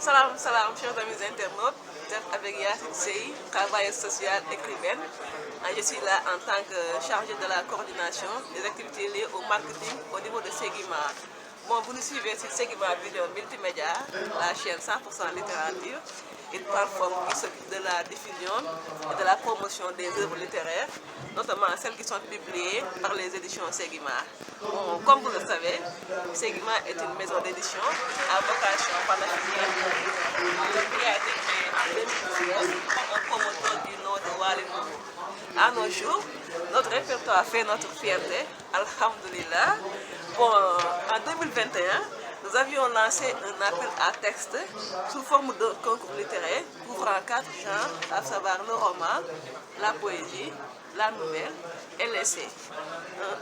Salam, salam, chers amis internautes. Avec Yacine Sey, travailleuse sociale écrivaine. Je suis là en tant que chargée de la coordination des activités liées au marketing au niveau de Segima. Bon, vous nous suivez sur Segima Vidéo Multimédia, la chaîne 100% littérature, une plateforme qui s'occupe de la diffusion et de la promotion des œuvres littéraires, notamment celles qui sont publiées par les éditions Segima. Bon, comme vous le savez, Segima est une maison d'édition à vocation panafricaine qui a été créée en 2019 comme un promoteur du nom de Walimoudou. À nos jours, notre répertoire fait notre fierté, alhamdoulilah. Bon, en 2021, nous avions lancé un appel à texte sous forme de concours littéraire couvrant 4 genres, à savoir le roman, la poésie, la nouvelle et l'essai.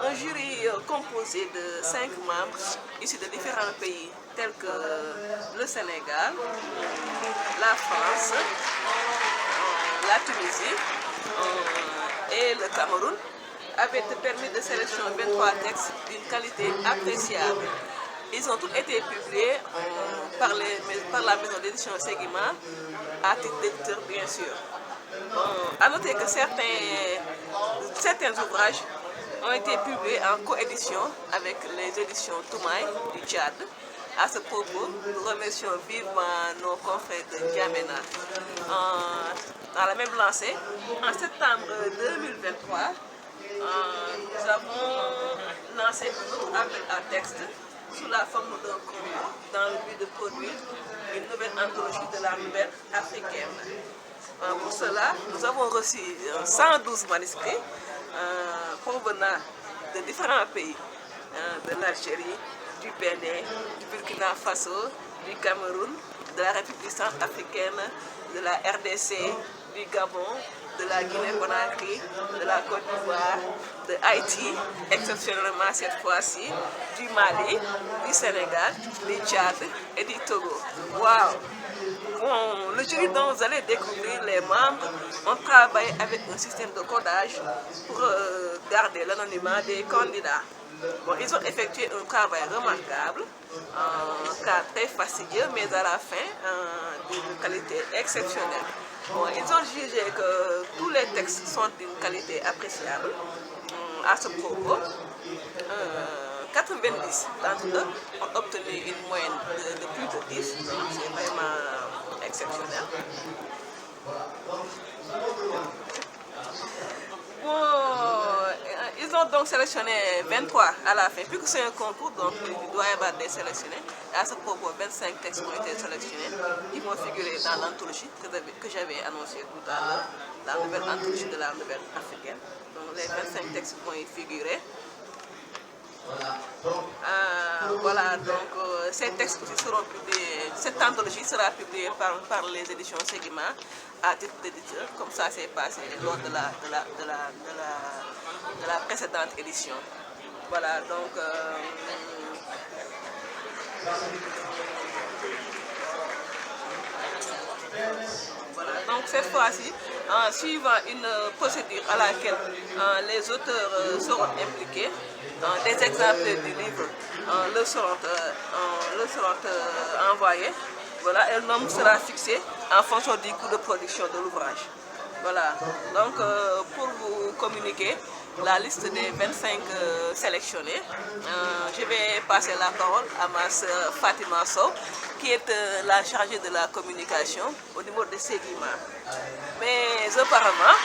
Un jury composé de 5 membres issus de différents pays tels que le Sénégal, la France, la Tunisie et le Cameroun avait permis de sélectionner 23 textes d'une qualité appréciable. Ils ont tous été publiés par la maison d'édition Segima, à titre d'éditeur bien sûr. A noter que certains ouvrages ont été publiés en coédition avec les éditions Toumaï du Tchad. À ce propos, nous remercions vivement nos confrères de Djamena. Dans la même lancée, en septembre 2023, nous avons lancé un autre appel à texte sous la forme d'un concours dans le but de produire une nouvelle anthologie de la nouvelle africaine. Pour cela, nous avons reçu 112 manuscrits provenant de différents pays, de l'Algérie, du Bénin, du Burkina Faso, du Cameroun, de la République centrafricaine, de la RDC, du Gabon, de la Guinée-Conakry, de la Côte d'Ivoire, de Haïti, exceptionnellement cette fois-ci, du Mali, du Sénégal, du Tchad et du Togo. Waouh! Bon, le jury dont vous allez découvrir les membres ont travaillé avec un système de codage pour garder l'anonymat des candidats. Bon, ils ont effectué un travail remarquable, car très fastidieux, mais à la fin, d'une qualité exceptionnelle. Bon, ils ont jugé que tous les textes sont d'une qualité appréciable. À ce propos, 90 d'entre eux ont obtenu une moyenne de plus de 10, c'est vraiment exceptionnel. Bon, ils ont donc sélectionné 23 à la fin. Puisque c'est un concours, donc il doit y avoir des sélectionnés. À ce propos, 25 textes ont été sélectionnés. Ils vont figurer dans l'anthologie que j'avais annoncée tout à l'heure, la nouvelle anthologie de la nouvelle africaine. Donc les 25 textes vont y figurer. Voilà, donc ces textes aussi seront publiés, cette anthologie sera publiée par les éditions Segima à titre d'éditeur, comme ça s'est passé lors de la précédente édition. Voilà, donc voilà, donc cette fois-ci, suivant une procédure à laquelle les auteurs seront impliqués, des exemplaires du livre leur seront envoyés. Voilà, et le nombre sera fixé en fonction du coût de production de l'ouvrage. Voilà, donc pour vous communiquer la liste des 25 sélectionnés, je vais passer la parole à ma sœur Fatima Sow, qui est la chargée de la communication au niveau de Segima. Mais auparavant,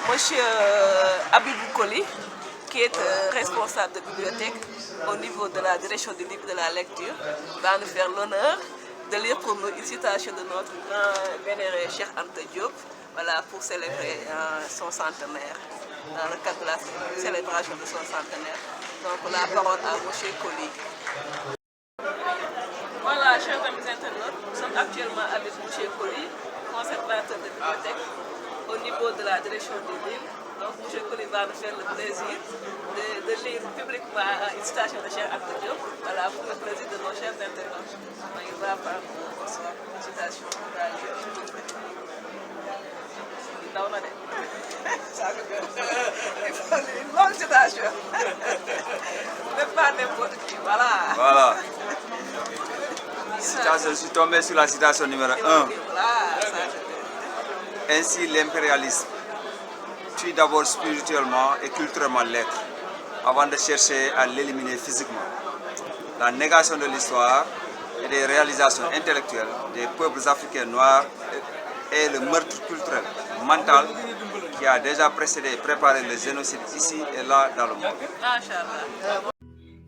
monsieur Abibou Koli, qui est responsable de bibliothèque au niveau de la direction du livre de la lecture, va nous faire l'honneur de lire pour nous une citation de notre grand vénéré Cheikh Anta Diop, voilà, pour célébrer son centenaire, dans le cadre de la célébration de son centenaire. Donc la parole à monsieur Koli. Voilà, chers amis internautes, nous sommes actuellement avec monsieur Koli, conservateur de bibliothèque au niveau de la direction du livre. Donc M. Koli va nous faire le plaisir de lire publiquement une citation de Cheikh Anta Diop, voilà, pour le plaisir de nos chers internautes. Donc, il va prendre une citation pour la lire. Une longue citation. Ne pas n'importe qui, voilà. Voilà. Ça, je suis tombé sur la citation numéro 1. Voilà, ça, Ainsi, l'impérialisme tue d'abord spirituellement et culturellement l'être, avant de chercher à l'éliminer physiquement. La négation de l'histoire et des réalisations intellectuelles des peuples africains noirs est le meurtre culturel, mental, qui a déjà précédé et préparé le génocide ici et là dans le monde.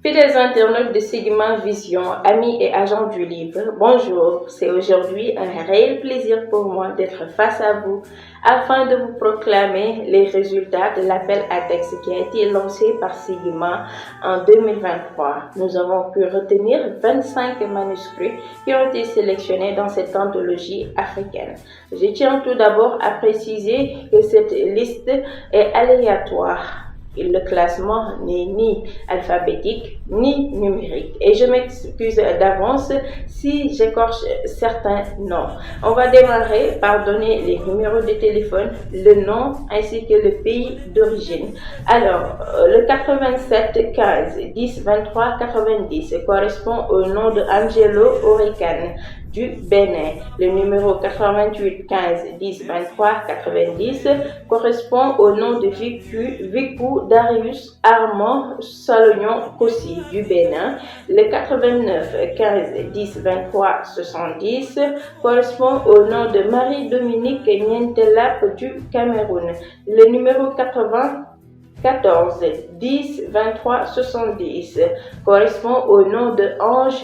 Fidèles internautes de Sigma Vision, amis et agents du livre, bonjour. C'est aujourd'hui un réel plaisir pour moi d'être face à vous afin de vous proclamer les résultats de l'appel à texte qui a été lancé par Sigma en 2023. Nous avons pu retenir 25 manuscrits qui ont été sélectionnés dans cette anthologie africaine. Je tiens tout d'abord à préciser que cette liste est aléatoire. Le classement n'est ni alphabétique ni numérique et je m'excuse d'avance si j'écorche certains noms. On va démarrer par donner les numéros de téléphone, le nom ainsi que le pays d'origine. Alors, le 87 15 10 23 90 correspond au nom de Angelo Orican du Bénin. Le numéro 88 15 10 23 90 correspond au nom de Vicou Darius Armand Salognon Kossi du Bénin. Le 89 15 10 23 70 correspond au nom de Marie-Dominique Nientelap du Cameroun. Le numéro 14 10 23 70 correspond au nom de Ange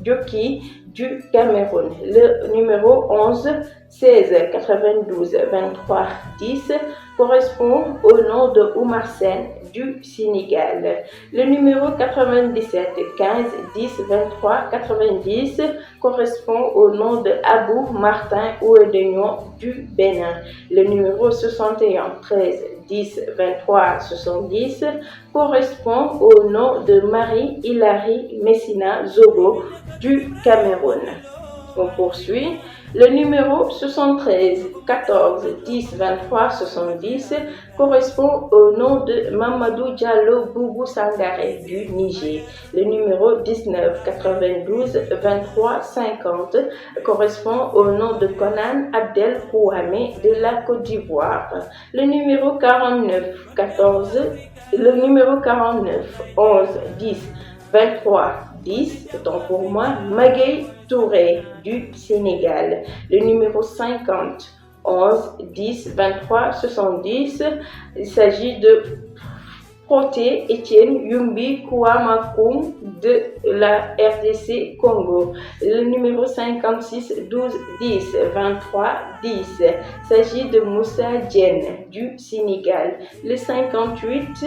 Djoki du Cameroun. Le numéro 11 16 92 23 10 correspond au nom de Oumar Sen du Sénégal. Le numéro 97 15 10 23 90 correspond au nom de Abou Martin Ouedegnon du Bénin. Le numéro 61 13 10 23 70 correspond au nom de Marie Hilary Messina Zogo du Cameroun. On poursuit. Le numéro 73 14 10 23 70 correspond au nom de Mamadou Diallo Boubou Sangaré du Niger. Le numéro 19 92 23 50 correspond au nom de Conan Abdel Kouame de la Côte d'Ivoire. Le numéro 49 11 10 23 10, autant pour moi, Maguey Touré du Sénégal. Le numéro 50 11 10 23 70, il s'agit de Proté Etienne Yumbi Kouamakoum de la RDC Congo. Le numéro 56 12 10 23 10, il s'agit de Moussa Diène du Sénégal. Le 58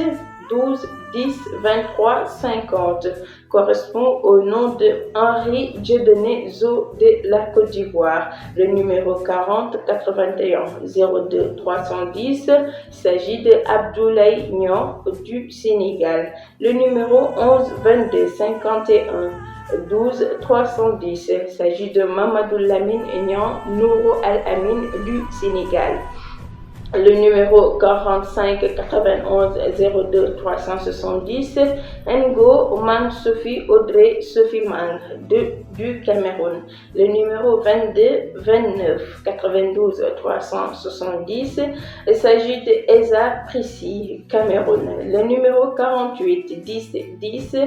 12 10 23 50 correspond au nom de Henri Dieudonné Zo de la Côte d'Ivoire. Le numéro 40 81 02 310, il s'agit de Abdoulaye Niang du Sénégal. Le numéro 11 22 51 12 310, il s'agit de Mamadou Lamine Niang Nouro Al-Amin du Sénégal. Le numéro 45 91 02 370, Ngo Man Sophie Audrey Sophie Man du Cameroun. Le numéro 22 29 92 370, il s'agit de Eza Prissi, Cameroun. Le numéro 48 10 10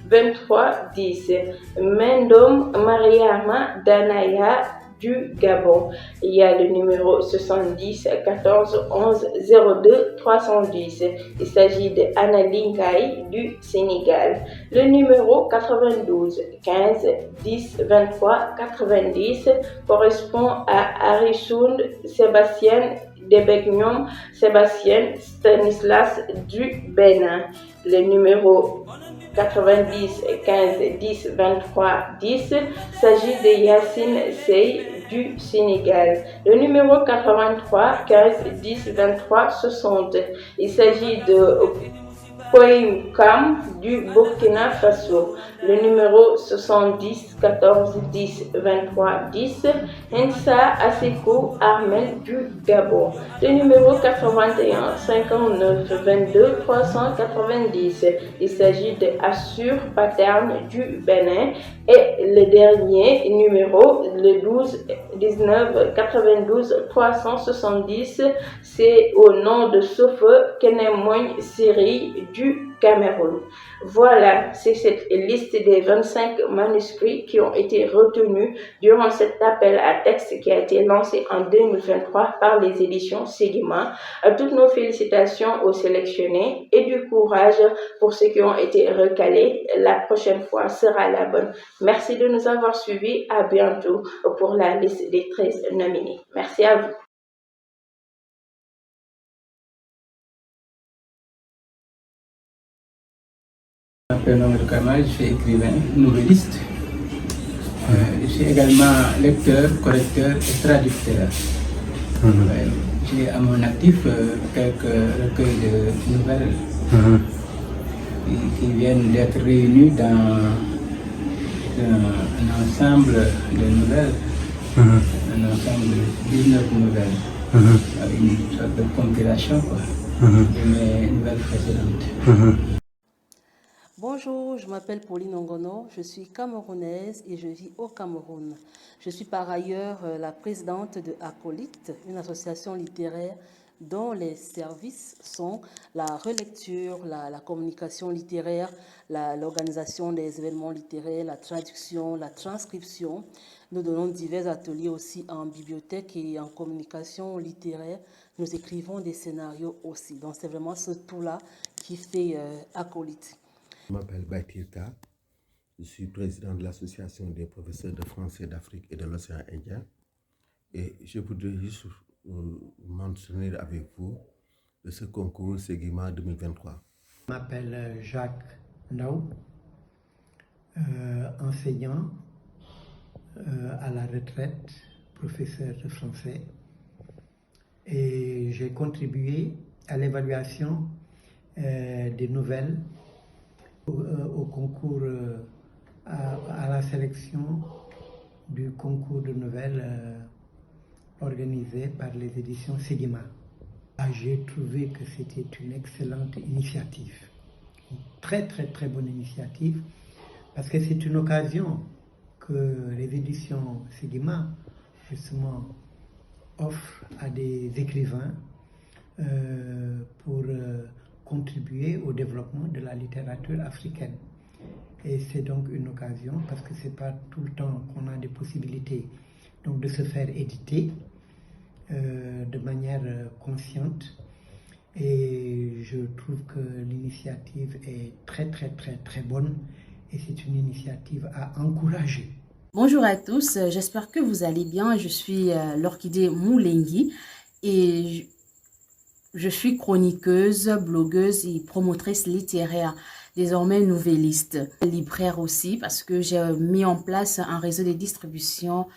23 10, Mendom Mariama Danaya du Gabon. Il y a le numéro 70 14 11 02 310. Il s'agit de Anna Lingay du Sénégal. Le numéro 92 15 10 23 90 correspond à Arisoun Sébastien Debegnom Sébastien Stanislas du Bénin. Le numéro 90 15 10 23 10 s'agit de Yacine Sey du Sénégal. Le numéro 83 15 10 23 60, il s'agit de Koim Kam du Burkina Faso. Le numéro 70 14 10 23 10, Hensa Aseko Armel du Gabon. Le numéro 81 59 22 390, il s'agit de Assur Paterne du Bénin. Et le dernier numéro, le 12 19 92 370, c'est au nom de Sophie Kenemoigne Siri du Cameroun. Voilà, c'est cette liste des 25 manuscrits qui ont été retenus durant cet appel à texte qui a été lancé en 2023 par les éditions Segima. Toutes nos félicitations aux sélectionnés et du courage pour ceux qui ont été recalés. La prochaine fois sera la bonne. Merci de nous avoir suivis. À bientôt pour la liste des 13 nominés. Merci à vous. Je m'appelle Mamadou Kamal, je suis écrivain, nouvelliste. Je suis également lecteur, correcteur et traducteur. J'ai à mon actif quelques recueils de nouvelles qui viennent d'être réunis dans un ensemble de nouvelles, un ensemble de 19 nouvelles, avec une sorte de compilation de mes nouvelles précédentes. Bonjour, je m'appelle Pauline Ongono, je suis camerounaise et je vis au Cameroun. Je suis par ailleurs la présidente de Acolyte, une association littéraire dont les services sont la relecture, la communication littéraire, l'organisation des événements littéraires, la traduction, la transcription. Nous donnons divers ateliers aussi en bibliothèque et en communication littéraire. Nous écrivons des scénarios aussi. Donc c'est vraiment ce tout-là qui fait Acolyte. Je m'appelle Baitirka, je suis président de l'association des professeurs de français d'Afrique et de l'océan Indien et je voudrais juste mentionner avec vous de ce concours Segima 2023. Je m'appelle Jacques Ndao, enseignant à la retraite, professeur de français, et j'ai contribué à l'évaluation des nouvelles au concours, à la sélection du concours de nouvelles organisé par les éditions Segima. J'ai trouvé que c'était une excellente initiative, une très bonne initiative, parce que c'est une occasion que les éditions Segima justement offrent à des écrivains pour contribuer au développement de la littérature africaine. Et c'est donc une occasion, parce que c'est pas tout le temps qu'on a des possibilités donc de se faire éditer de manière consciente. Et je trouve que l'initiative est très bonne et c'est une initiative à encourager. Bonjour à tous, j'espère que vous allez bien. Je suis l'Orchidée Moulengi et je suis chroniqueuse, blogueuse et promotrice littéraire, désormais nouvelliste, libraire aussi, parce que j'ai mis en place un réseau de distribution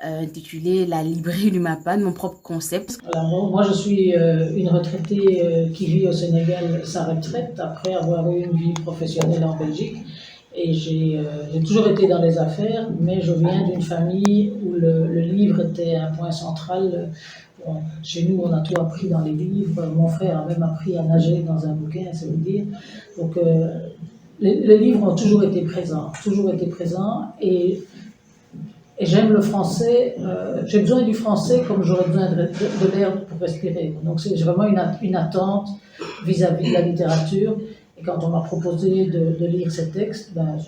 intitulé La Librairie du Mapane, mon propre concept. Alors, moi, je suis une retraitée qui vit au Sénégal sa retraite après avoir eu une vie professionnelle en Belgique. Et j'ai toujours été dans les affaires, mais je viens d'une famille où le livre était un point central. Bon, chez nous, on a tout appris dans les livres. Mon frère a même appris à nager dans un bouquin, ça veut dire. Donc, les livres ont toujours été présents. Et j'aime le français. J'ai besoin du français comme j'aurais besoin de l'air pour respirer. Donc, c'est vraiment une attente vis-à-vis de la littérature. Et quand on m'a proposé de lire ces textes, ben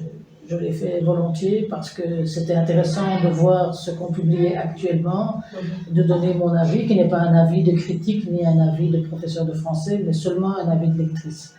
je l'ai fait volontiers parce que c'était intéressant de voir ce qu'on publiait actuellement, de donner mon avis, qui n'est pas un avis de critique ni un avis de professeur de français, mais seulement un avis de lectrice.